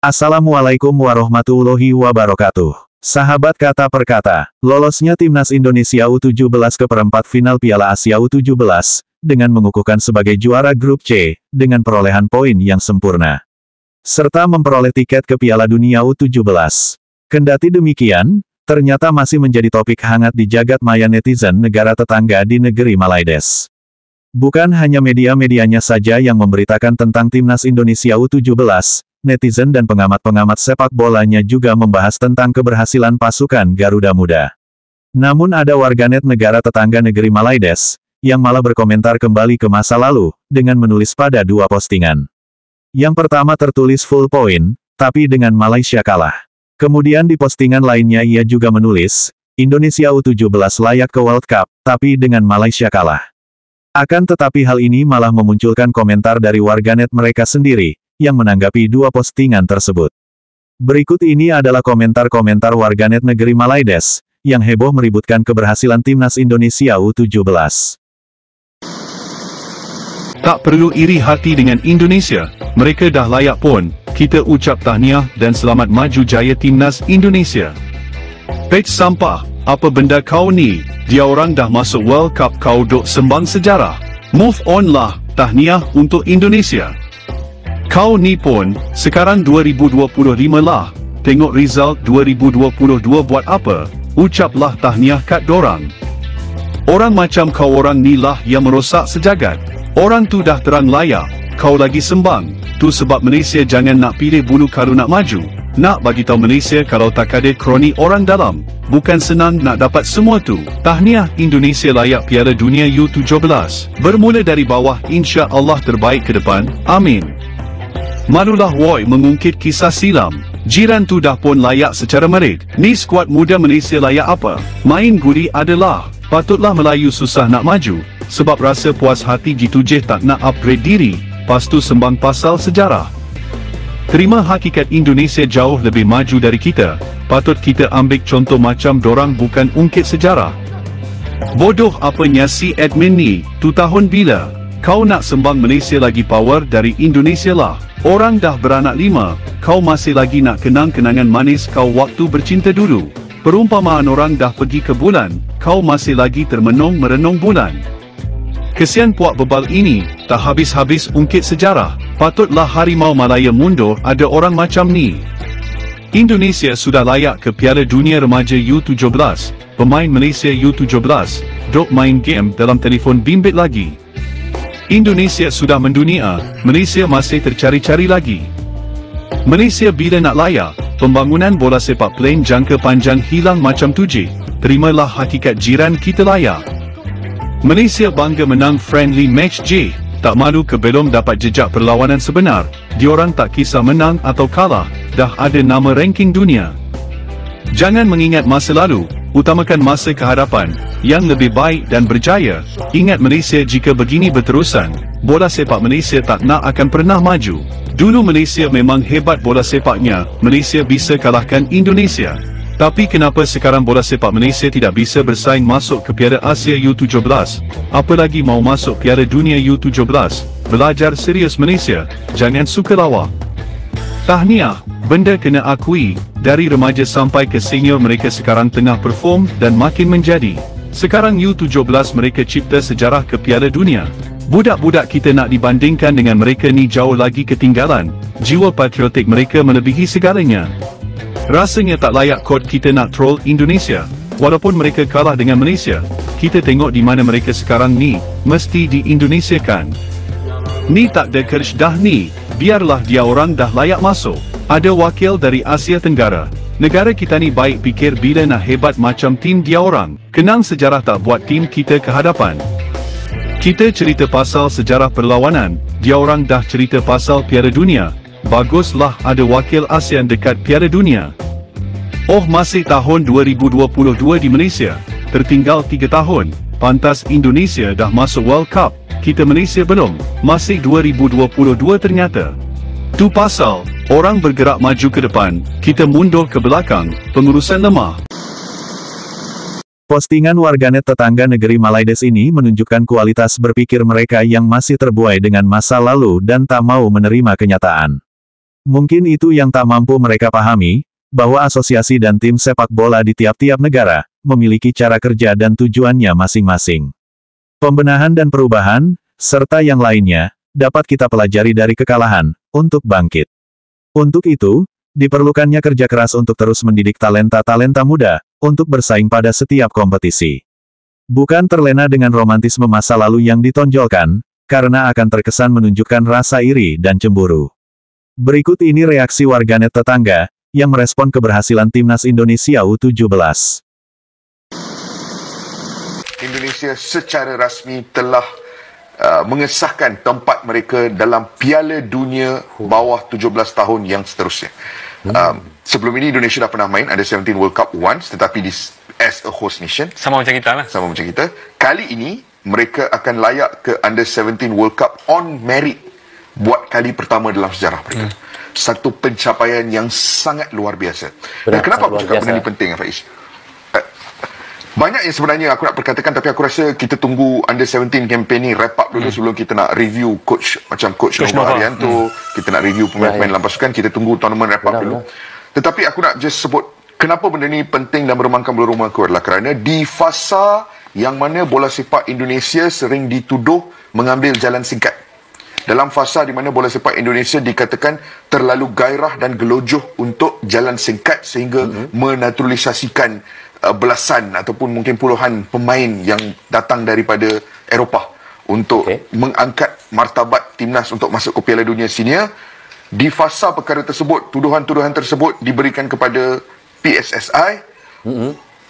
Assalamualaikum warahmatullahi wabarakatuh. Sahabat kata per kata, lolosnya timnas Indonesia U17 ke perempat final Piala Asia U17, dengan mengukuhkan sebagai juara grup C, dengan perolehan poin yang sempurna. Serta memperoleh tiket ke Piala Dunia U17. Kendati demikian, ternyata masih menjadi topik hangat di jagat maya netizen negara tetangga di negeri Malaides. Bukan hanya media-medianya saja yang memberitakan tentang timnas Indonesia U17, netizen dan pengamat-pengamat sepak bolanya juga membahas tentang keberhasilan pasukan Garuda Muda. Namun ada warganet negara tetangga negeri Malaides, yang malah berkomentar kembali ke masa lalu, dengan menulis pada dua postingan. Yang pertama tertulis full point, tapi dengan Malaysia kalah. Kemudian di postingan lainnya ia juga menulis, Indonesia U17 layak ke World Cup, tapi dengan Malaysia kalah. Akan tetapi hal ini malah memunculkan komentar dari warganet mereka sendiri, yang menanggapi dua postingan tersebut. Berikut ini adalah komentar-komentar warganet negeri Malaides, yang heboh meributkan keberhasilan timnas Indonesia U17. Tak perlu iri hati dengan Indonesia, mereka dah layak pun, kita ucap tahniah dan selamat maju jaya timnas Indonesia. Pej sampah, apa benda kau ni, dia orang dah masuk World Cup kau duk sembang sejarah. Move on lah, tahniah untuk Indonesia. Kau ni pun, sekarang 2025 lah, tengok result 2022 buat apa, ucaplah tahniah kat dorang. Orang macam kau orang ni lah yang merosak sejagat. Orang tu dah terang layak, kau lagi sembang. Tu sebab Malaysia jangan nak pilih bulu kalau nak maju. Nak bagi tahu Malaysia kalau tak ada kroni orang dalam. Bukan senang nak dapat semua tu. Tahniah Indonesia layak Piala Dunia U17. Bermula dari bawah, insya Allah terbaik ke depan. Amin. Malulah woi mengungkit kisah silam. Jiran tu dah pun layak secara merit. Ni skuad muda Malaysia layak apa? Main guri adalah. Patutlah Melayu susah nak maju. Sebab rasa puas hati gitu je tak nak upgrade diri. Pastu sembang pasal sejarah. Terima hakikat Indonesia jauh lebih maju dari kita. Patut kita ambil contoh macam dorang bukan ungkit sejarah. Bodoh apanya si admin ni? Tu tahun bila? Kau nak sembang Malaysia lagi power dari Indonesia lah. Orang dah beranak 5, kau masih lagi nak kenang-kenangan manis kau waktu bercinta dulu. Perumpamaan orang dah pergi ke bulan, kau masih lagi termenung merenung bulan. Kesian puak bebal ini, tak habis-habis ungkit sejarah. Patutlah Harimau Malaya mundur ada orang macam ni. Indonesia sudah layak ke Piala Dunia Remaja U17. Pemain Malaysia U17, dok main game dalam telefon bimbit lagi. Indonesia sudah mendunia, Malaysia masih tercari-cari lagi. Malaysia bila nak layak, pembangunan bola sepak plain jangka panjang hilang macam tuji. Terimalah hakikat jiran kita layak. Malaysia bangga menang friendly match J. Tak malu ke belum dapat jejak perlawanan sebenar. Diorang tak kisah menang atau kalah, dah ada nama ranking dunia. Jangan mengingat masa lalu, utamakan masa kehadapan, yang lebih baik dan berjaya. Ingat Malaysia jika begini berterusan, bola sepak Malaysia tak nak akan pernah maju. Dulu Malaysia memang hebat bola sepaknya, Malaysia bisa kalahkan Indonesia. Tapi kenapa sekarang bola sepak Malaysia tidak bisa bersaing masuk ke Piala Asia U17? Apalagi mau masuk Piala Dunia U17? Belajar serius Malaysia, jangan suka lawak. Tahniah, benda kena akui, dari remaja sampai ke senior mereka sekarang tengah perform dan makin menjadi. Sekarang U17 mereka cipta sejarah ke Piala Dunia. Budak-budak kita nak dibandingkan dengan mereka ni jauh lagi ketinggalan. Jiwa patriotik mereka melebihi segalanya. Rasanya tak layak kot kita nak troll Indonesia. Walaupun mereka kalah dengan Malaysia, kita tengok di mana mereka sekarang ni, mesti di-Indonesiakan. Ni tak ada kerj dah ni, biarlah dia orang dah layak masuk. Ada wakil dari Asia Tenggara. Negara kita ni baik fikir bila nak hebat macam tim dia orang. Kenang sejarah tak buat tim kita ke hadapan. Kita cerita pasal sejarah perlawanan, dia orang dah cerita pasal Piala Dunia. Baguslah ada wakil ASEAN dekat Piala Dunia. Oh masih tahun 2022 di Malaysia. Tertinggal 3 tahun. Pantas Indonesia dah masuk World Cup. Kita Malaysia belum. Masih 2022 ternyata. Tu pasal, orang bergerak maju ke depan, kita mundur ke belakang, pengurusan lemah. Postingan warganet tetangga negeri Malaides ini menunjukkan kualitas berpikir mereka yang masih terbuai dengan masa lalu dan tak mau menerima kenyataan. Mungkin itu yang tak mampu mereka pahami, bahwa asosiasi dan tim sepak bola di tiap-tiap negara, memiliki cara kerja dan tujuannya masing-masing. Pembenahan dan perubahan, serta yang lainnya, dapat kita pelajari dari kekalahan, untuk bangkit. Untuk itu, diperlukannya kerja keras untuk terus mendidik talenta-talenta muda, untuk bersaing pada setiap kompetisi. Bukan terlena dengan romantisme masa lalu yang ditonjolkan, karena akan terkesan menunjukkan rasa iri dan cemburu. Berikut ini reaksi warganet tetangga, yang merespon keberhasilan Timnas Indonesia U17. Indonesia secara rasmi telah mengesahkan tempat mereka dalam Piala Dunia bawah 17 tahun yang seterusnya. Sebelum ini Indonesia dah pernah main Under-17 World Cup once, tetapi as a host nation. Sama macam kita lah. Sama macam kita. Kali ini mereka akan layak ke Under-17 World Cup on merit buat kali pertama dalam sejarah mereka. Satu pencapaian yang sangat luar biasa. Dan kenapa aku cakap benda ni penting, Faiz? Banyak yang sebenarnya aku nak perkatakan, tapi aku rasa kita tunggu Under-17 campaign ni wrap up dulu sebelum kita nak review coach macam Coach Nova Arianto, kita nak review pemain-pemain dalam pasukan, kita tunggu tournament wrap up dulu. Tetapi aku nak just sebut kenapa benda ni penting dan meremangkan bulu roma aku adalah kerana di fasa yang mana bola sepak Indonesia sering dituduh mengambil jalan singkat. Dalam fasa di mana bola sepak Indonesia dikatakan terlalu gairah dan gelojoh untuk jalan singkat sehingga menaturalisasikan belasan ataupun mungkin puluhan pemain yang datang daripada Eropah untuk mengangkat martabat timnas untuk masuk ke Piala Dunia Senior. Di fasa perkara tersebut, tuduhan-tuduhan tersebut diberikan kepada PSSI.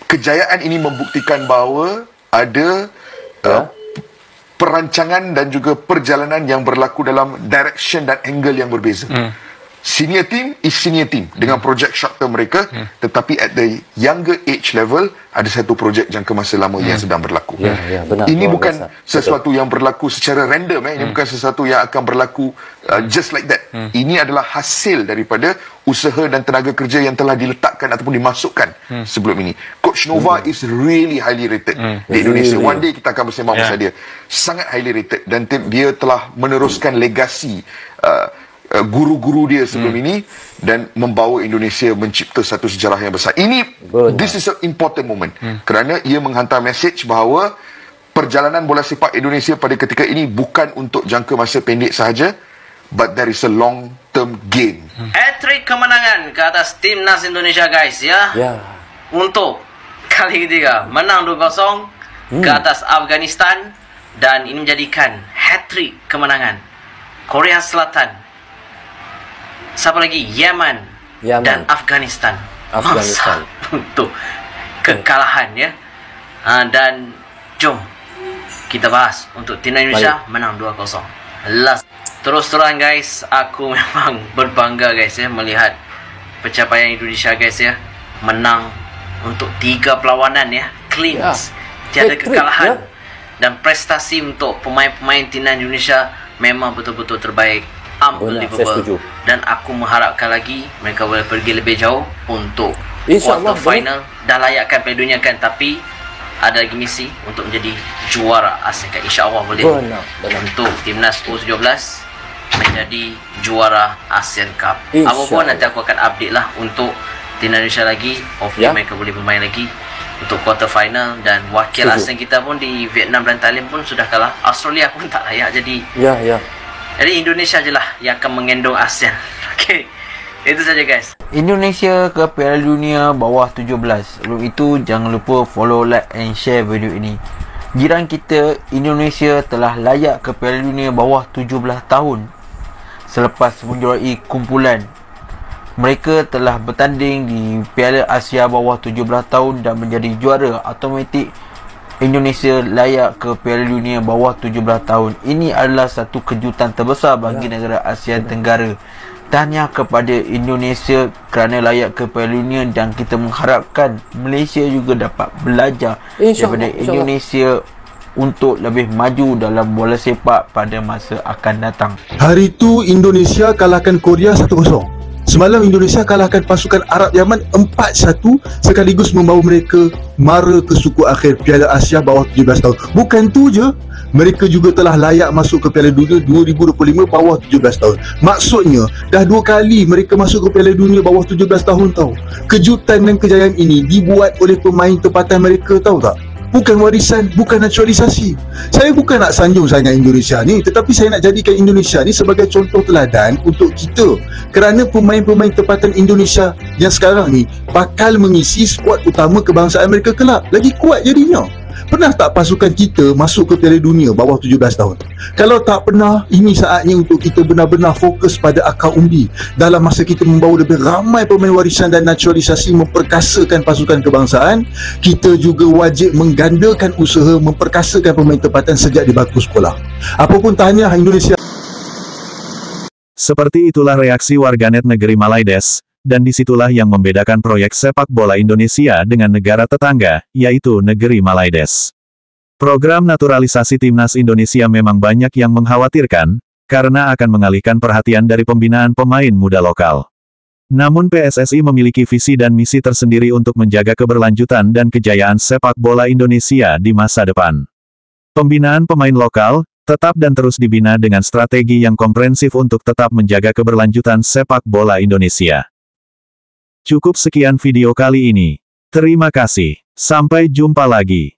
Kejayaan ini membuktikan bahawa ada perancangan dan juga perjalanan yang berlaku dalam direction dan angle yang berbeza. Senior team is senior team dengan projek short term mereka, tetapi at the younger age level ada satu projek jangka masa lama yang sedang berlaku. Benar, ini bukan sesuatu yang berlaku secara random, ini bukan sesuatu yang akan berlaku just like that. Ini adalah hasil daripada usaha dan tenaga kerja yang telah diletakkan ataupun dimasukkan sebelum ini. Coach Nova is really highly rated di Indonesia. One day kita akan bersembang pasal dia. Sangat highly rated dan dia telah meneruskan legasi guru-guru dia sebelum ini dan membawa Indonesia mencipta satu sejarah yang besar. This is an important moment kerana ia menghantar message bahawa perjalanan bola sepak Indonesia pada ketika ini bukan untuk jangka masa pendek sahaja, but there is a long term game. Hat-trick kemenangan ke atas Timnas Indonesia, guys, ya. Untuk kali ketiga menang 2-0 ke atas Afghanistan, dan ini menjadikan hat-trick kemenangan. Korea Selatan, siapa lagi? Yaman dan Afghanistan. Untuk kekalahan, ya. Dan jom kita bahas untuk Timnas Indonesia menang 2-0. Terus terang, guys, aku memang berbangga, guys, ya, melihat pencapaian Indonesia, guys, ya. Menang untuk 3 perlawanan, ya. Clean, tiada kekalahan. Dan prestasi untuk pemain-pemain Timnas Indonesia memang betul-betul terbaik. Unbelievable. Dan aku mengharapkan lagi mereka boleh pergi lebih jauh untuk quarter final. Dah layakkan Piala Dunia kan, tapi ada lagi misi untuk menjadi juara ASEAN Cup. InsyaAllah boleh untuk Timnas U17 menjadi juara ASEAN Cup. Apapun nanti aku akan update lah untuk Timnas Indonesia lagi. Hopefully mereka boleh bermain lagi untuk quarter final. Dan wakil ASEAN kita pun di Vietnam dan Thailand pun sudah kalah. Australia pun tak layak. Jadi jadi Indonesia je lah yang akan mengendong ASEAN. Okay, itu saja, guys. Indonesia ke Piala Dunia bawah 17. Sebelum itu, jangan lupa follow, like and share video ini. Jiran kita, Indonesia telah layak ke Piala Dunia bawah 17 tahun selepas menjuarai kumpulan. Mereka telah bertanding di Piala Asia bawah 17 tahun dan menjadi juara. Automatik Indonesia layak ke Piala Dunia bawah 17 tahun. Ini adalah satu kejutan terbesar bagi negara ASEAN Tenggara. Tahniah kepada Indonesia kerana layak ke Piala Dunia, dan kita mengharapkan Malaysia juga dapat belajar daripada Indonesia untuk lebih maju dalam bola sepak pada masa akan datang. Hari itu Indonesia kalahkan Korea 1-0. Semalam Indonesia kalahkan pasukan Arab Yaman 4-1 sekaligus membawa mereka mara ke suku akhir Piala Asia bawah 17 tahun. Bukan tu je, mereka juga telah layak masuk ke Piala Dunia 2025 bawah 17 tahun. Maksudnya, dah 2 kali mereka masuk ke Piala Dunia bawah 17 tahun tau. Kejutan dan kejayaan ini dibuat oleh pemain tempatan mereka, tahu tak? Bukan warisan, bukan naturalisasi. Saya bukan nak sanjung sangat Indonesia ni, tetapi saya nak jadikan Indonesia ni sebagai contoh teladan untuk kita. Kerana pemain-pemain tempatan Indonesia yang sekarang ni bakal mengisi skuad utama kebangsaan mereka kelak. Lagi kuat jadinya. Pernah tak pasukan kita masuk ke Piala Dunia bawah 17 tahun? Kalau tak pernah, ini saatnya untuk kita benar-benar fokus pada akar umbi. Dalam masa kita membawa lebih ramai pemain warisan dan naturalisasi memperkasakan pasukan kebangsaan, kita juga wajib menggandakan usaha memperkasakan pemain tempatan sejak di bangku sekolah. Apapun tahniah Indonesia. Seperti itulah reaksi warganet negeri Malaides, dan disitulah yang membedakan proyek sepak bola Indonesia dengan negara tetangga, yaitu negeri Malaides. Program naturalisasi Timnas Indonesia memang banyak yang mengkhawatirkan, karena akan mengalihkan perhatian dari pembinaan pemain muda lokal. Namun PSSI memiliki visi dan misi tersendiri untuk menjaga keberlanjutan dan kejayaan sepak bola Indonesia di masa depan. Pembinaan pemain lokal tetap dan terus dibina dengan strategi yang komprehensif untuk tetap menjaga keberlanjutan sepak bola Indonesia. Cukup sekian video kali ini. Terima kasih. Sampai jumpa lagi.